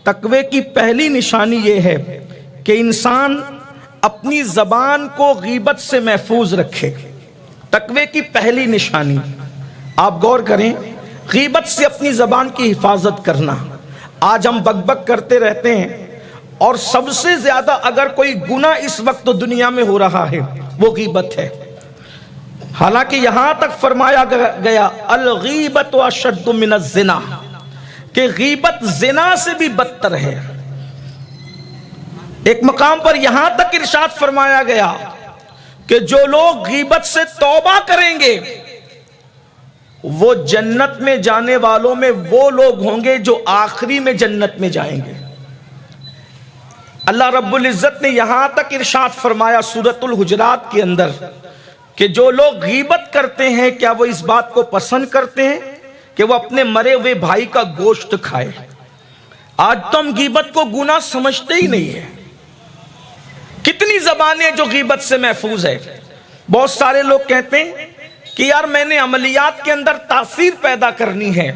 تقوی کی پہلی نشانی یہ ہے کہ انسان اپنی زبان کو غیبت سے محفوظ رکھے۔ تقوی کی پہلی نشانی، آپ غور کریں، غیبت سے اپنی زبان کی حفاظت کرنا۔ آج ہم بک بک کرتے رہتے ہیں، اور سب سے زیادہ اگر کوئی گناہ اس وقت دنیا میں ہو رہا ہے وہ غیبت ہے۔ حالانکہ یہاں تک فرمایا گیا الغیبت اشد من الزنا، کہ غیبت زنا سے بھی بدتر ہے۔ ایک مقام پر یہاں تک ارشاد فرمایا گیا کہ جو لوگ غیبت سے توبہ کریں گے وہ جنت میں جانے والوں میں وہ لوگ ہوں گے جو آخری میں جنت میں جائیں گے۔ اللہ رب العزت نے یہاں تک ارشاد فرمایا سورۃ الحجرات کے اندر کہ جو لوگ غیبت کرتے ہیں کیا وہ اس بات کو پسند کرتے ہیں کہ وہ اپنے مرے ہوئے بھائی کا گوشت کھائے؟ آج تو ہم غیبت کو گناہ سمجھتے ہی نہیں ہیں۔ کتنی زبانیں جو غیبت سے محفوظ ہے۔ بہت سارے لوگ کہتے ہیں کہ یار میں نے عملیات کے اندر تاثیر پیدا کرنی ہے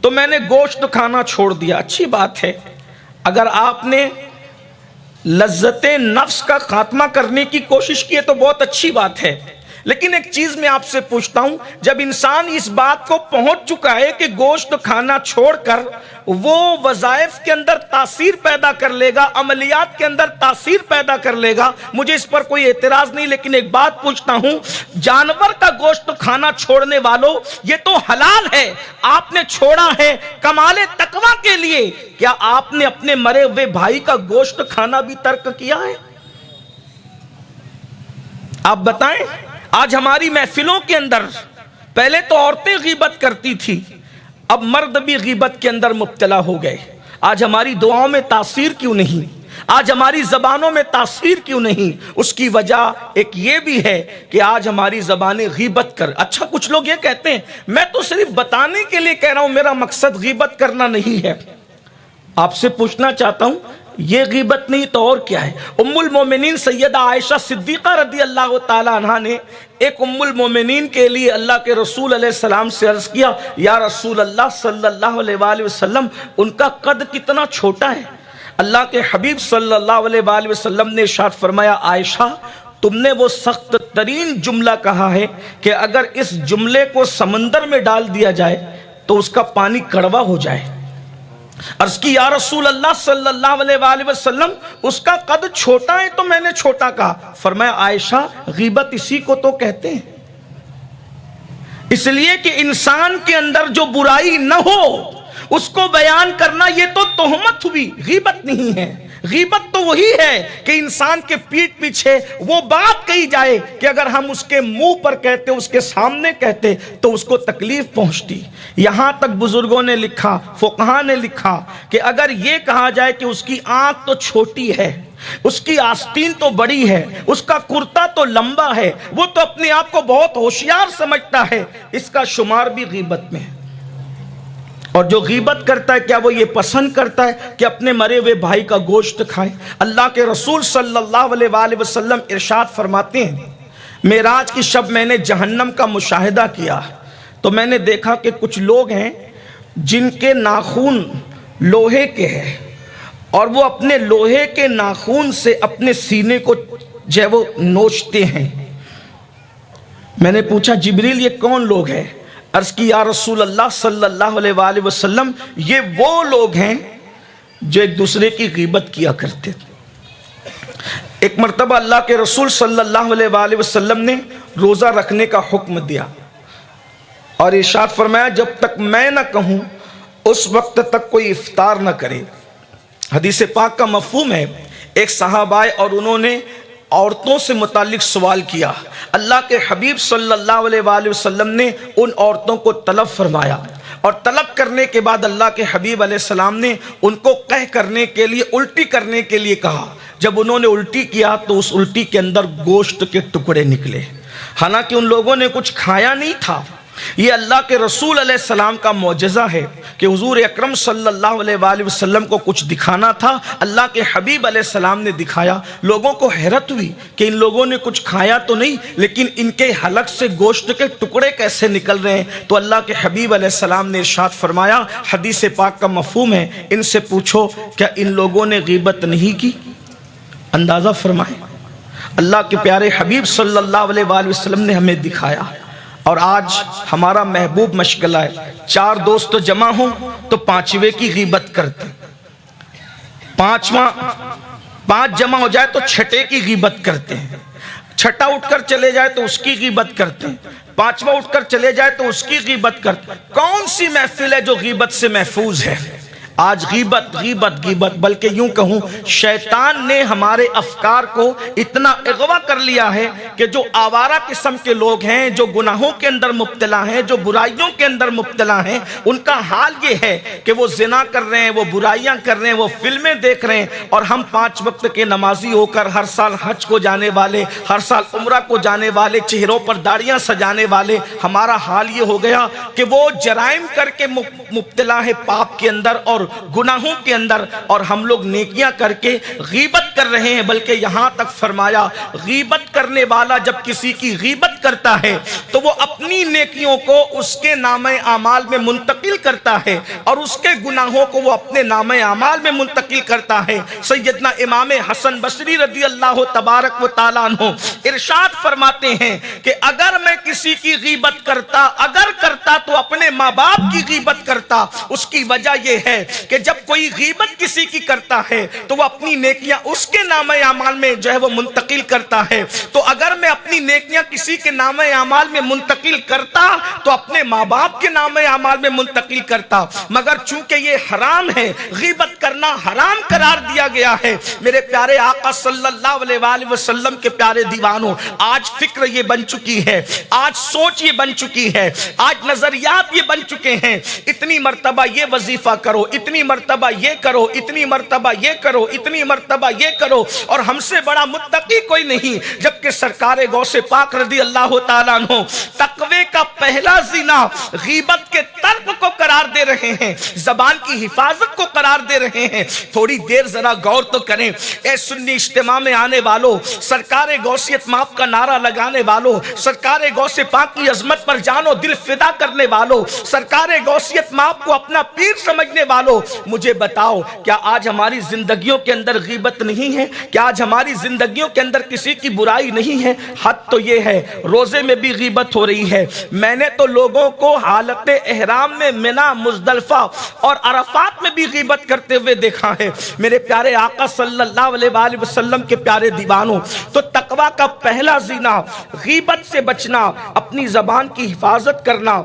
تو میں نے گوشت کھانا چھوڑ دیا۔ اچھی بات ہے، اگر آپ نے لذت نفس کا خاتمہ کرنے کی کوشش کی ہے تو بہت اچھی بات ہے، لیکن ایک چیز میں آپ سے پوچھتا ہوں، جب انسان اس بات کو پہنچ چکا ہے کہ گوشت کھانا چھوڑ کر وہ وظائف کے اندر تاثیر پیدا کر لے گا، عملیات کے اندر تاثیر پیدا کر لے گا، مجھے اس پر کوئی اعتراض نہیں، لیکن ایک بات پوچھتا ہوں، جانور کا گوشت کھانا چھوڑنے والوں، یہ تو حلال ہے، آپ نے چھوڑا ہے کمال تقوی کے لیے، کیا آپ نے اپنے مرے ہوئے بھائی کا گوشت کھانا بھی ترک کیا ہے؟ آپ بتائیں۔ آج ہماری محفلوں کے اندر پہلے تو عورتیں غیبت کرتی تھی، اب مرد بھی غیبت کے اندر مبتلا ہو گئے۔ آج ہماری دعاؤں میں تاثیر کیوں نہیں؟ آج ہماری زبانوں میں تاثیر کیوں نہیں؟ اس کی وجہ ایک یہ بھی ہے کہ آج ہماری زبانیں غیبت کر۔ اچھا، کچھ لوگ یہ کہتے ہیں میں تو صرف بتانے کے لیے کہہ رہا ہوں، میرا مقصد غیبت کرنا نہیں ہے۔ آپ سے پوچھنا چاہتا ہوں، یہ غیبت نہیں تو اور کیا ہے؟ ام المومنین سیدہ عائشہ صدیقہ رضی اللہ تعالی عنہا نے ایک ام المومنین کے لیے اللہ کے رسول علیہ السلام سے عرض کیا، یا رسول اللہ صلی اللہ علیہ وآلہ وسلم، ان کا قد کتنا چھوٹا ہے؟ اللہ کے حبیب صلی اللہ علیہ وآلہ وسلم نے ارشاد فرمایا، عائشہ تم نے وہ سخت ترین جملہ کہا ہے کہ اگر اس جملے کو سمندر میں ڈال دیا جائے تو اس کا پانی کڑوا ہو جائے۔ عرض کی، یا رسول اللہ صلی اللہ علیہ وآلہ وسلم، اس کا قد چھوٹا ہے تو میں نے چھوٹا کہا۔ فرمایا، عائشہ غیبت اسی کو تو کہتے ہیں، اس لیے کہ انسان کے اندر جو برائی نہ ہو اس کو بیان کرنا یہ تو تہمت ہوئی، غیبت نہیں ہے۔ غیبت تو وہی ہے کہ انسان کے پیٹھ پیچھے وہ بات کہی جائے کہ اگر ہم اس کے منہ پر کہتے، اس کے سامنے کہتے تو اس کو تکلیف پہنچتی۔ یہاں تک بزرگوں نے لکھا، فقہاء نے لکھا کہ اگر یہ کہا جائے کہ اس کی آنکھ تو چھوٹی ہے، اس کی آستین تو بڑی ہے، اس کا کرتا تو لمبا ہے، وہ تو اپنے آپ کو بہت ہوشیار سمجھتا ہے، اس کا شمار بھی غیبت میں ہے۔ اور جو غیبت کرتا ہے کیا وہ یہ پسند کرتا ہے کہ اپنے مرے ہوئے بھائی کا گوشت کھائے؟ اللہ کے رسول صلی اللہ علیہ وآلہ وسلم ارشاد فرماتے ہیں، معراج کی شب میں نے جہنم کا مشاہدہ کیا تو میں نے دیکھا کہ کچھ لوگ ہیں جن کے ناخون لوہے کے ہیں، اور وہ اپنے لوہے کے ناخون سے اپنے سینے کو جو ہے وہ نوچتے ہیں۔ میں نے پوچھا، جبریل یہ کون لوگ ہیں؟ عرض کی، یا رسول اللہ صلی اللہ علیہ وآلہ وسلم، یہ وہ لوگ ہیں جو ایک دوسرے کی غیبت کیا کرتے تھے۔ ایک مرتبہ اللہ کے رسول صلی اللہ علیہ وآلہ وسلم نے روزہ رکھنے کا حکم دیا اور ارشاد فرمایا، جب تک میں نہ کہوں اس وقت تک کوئی افطار نہ کرے۔ حدیث پاک کا مفہوم ہے، ایک صحابہ آئے اور انہوں نے عورتوں سے متعلق سوال کیا۔ اللہ کے حبیب صلی اللہ علیہ وآلہ وسلم نے ان عورتوں کو طلب فرمایا، اور طلب کرنے کے بعد اللہ کے حبیب علیہ السلام نے ان کو قح کرنے کے لیے، الٹی کرنے کے لیے کہا۔ جب انہوں نے الٹی کیا تو اس الٹی کے اندر گوشت کے ٹکڑے نکلے، حالانکہ ان لوگوں نے کچھ کھایا نہیں تھا، یہ اللہ کے رسول علیہ السلام کا معجزہ ہے کہ حضور اکرم صلی اللہ علیہ وآلہ وسلم کو کچھ دکھانا تھا، اللہ کے حبیب علیہ السلام نے دکھایا۔ لوگوں کو حیرت ہوئی کہ ان لوگوں نے کچھ کھایا تو نہیں، لیکن ان کے حلق سے گوشت کے ٹکڑے کیسے نکل رہے ہیں؟ تو اللہ کے حبیب علیہ السلام نے ارشاد فرمایا، حدیث پاک کا مفہوم ہے، ان سے پوچھو کیا ان لوگوں نے غیبت نہیں کی؟ اندازہ فرمائیں، اللہ کے پیارے حبیب صلی اللہ علیہ وآلہ وسلم نے ہمیں دکھایا۔ اور آج ہمارا محبوب مشغلہ ہے، 4 دوست جمع ہوں تو 5ویں کی غیبت کرتے، 5 جمع ہو جائے تو 6 کی غیبت کرتے ہیں، 6 اٹھ کر چلے جائے تو اس کی غیبت کرتے ہیں، 5واں اٹھ کر چلے جائے تو اس کی غیبت کرتے ہیں۔ کون سی محفل ہے جو غیبت سے محفوظ ہے؟ آج غیبت غیبت غیبت، بلکہ یوں کہوں شیطان نے ہمارے افکار کو اتنا اغوا کر لیا ہے کہ جو آوارہ قسم کے لوگ ہیں، جو گناہوں کے اندر مبتلا ہیں، جو برائیوں کے اندر مبتلا ہیں، ان کا حال یہ ہے کہ وہ زنا کر رہے ہیں، وہ برائیاں کر رہے ہیں، وہ فلمیں دیکھ رہے ہیں، اور ہم 5 وقت کے نمازی ہو کر ہر سال حج کو جانے والے، ہر سال عمرہ کو جانے والے، چہروں پر داڑیاں سجانے والے، ہمارا حال یہ ہو گیا کہ وہ جرائم کر کے مبتلا ہے پاپ کے اندر اور گناہوں کے اندر، اور ہم لوگ نیکیاں کر کے غیبت کر رہے ہیں۔ بلکہ یہاں تک فرمایا، غیبت کرنے والا جب کسی کی غیبت کرتا ہے تو وہ اپنی نیکیوں کو اس کے نامہ اعمال میں منتقل کرتا ہے، اور اس کے گناہوں کو وہ اپنے نامہ اعمال میں منتقل کرتا ہے۔ سیدنا امام حسن بصری رضی اللہ تبارک و تعالیٰ عنہ ارشاد فرماتے ہیں کہ اگر میں کسی کی غیبت کرتا، اگر کرتا تو اپنے ماں باپ کی غیبت کرتا۔ اس کی وجہ یہ ہے کہ جب کوئی غیبت کسی کی کرتا ہے تو وہ اپنی نیکیاں اس کے نامہ اعمال میں جو ہے وہ منتقل کرتا ہے۔ تو اگر میں اپنی نیکیاں کسی کے نامہ اعمال میں منتقل کرتا تو اپنے ماں باپ کے نامہ اعمال میں منتقل کرتا، مگر چونکہ یہ حرام ہے، غیبت کرنا حرام قرار دیا گیا ہے۔ میرے پیارے آقا صلی اللہ علیہ وآلہ وسلم کے پیارے دیوانوں، آج فکر یہ بن چکی ہے، آج سوچ یہ بن چکی ہے، آج نظریات یہ بن چکے ہیں، اتنی مرتبہ یہ وظیفہ کرو، اتنی مرتبہ یہ کرو، اتنی مرتبہ یہ کرو، اتنی مرتبہ یہ کرو، اور ہم سے بڑا متقی کوئی نہیں۔ جبکہ سرکار غوث پاک رضی اللہ تعالیٰ عنہ تقوی کا پہلا زینہ غیبت کے ترک کو قرار دے رہے ہیں، زبان کی حفاظت کو قرار دے رہے ہیں۔ تھوڑی دیر ذرا غور تو کریں، اے سنی اجتماع میں آنے والوں، سرکار غوثیت ماپ کا نعرہ لگانے والوں، سرکار غوث پاک کی عظمت پر جان و دل فدا کرنے والوں، سرکار غوثیت ماپ کو اپنا پیر سمجھنے والوں، مجھے بتاؤ کیا آج ہماری زندگیوں کے اندر غیبت نہیں ہے؟ کیا آج ہماری زندگیوں کے اندر کسی کی برائی نہیں ہے؟ حد تو یہ ہے روزے میں بھی غیبت ہو رہی ہے۔ میں نے تو لوگوں کو حالت احرام میں منا، مزدلفہ اور عرفات میں بھی غیبت کرتے ہوئے دیکھا ہے۔ میرے پیارے آقا صلی اللہ علیہ وآلہ وسلم کے پیارے دیوانوں، تو تقوی کا پہلا زینہ غیبت سے بچنا، اپنی زبان کی حفاظت کرنا،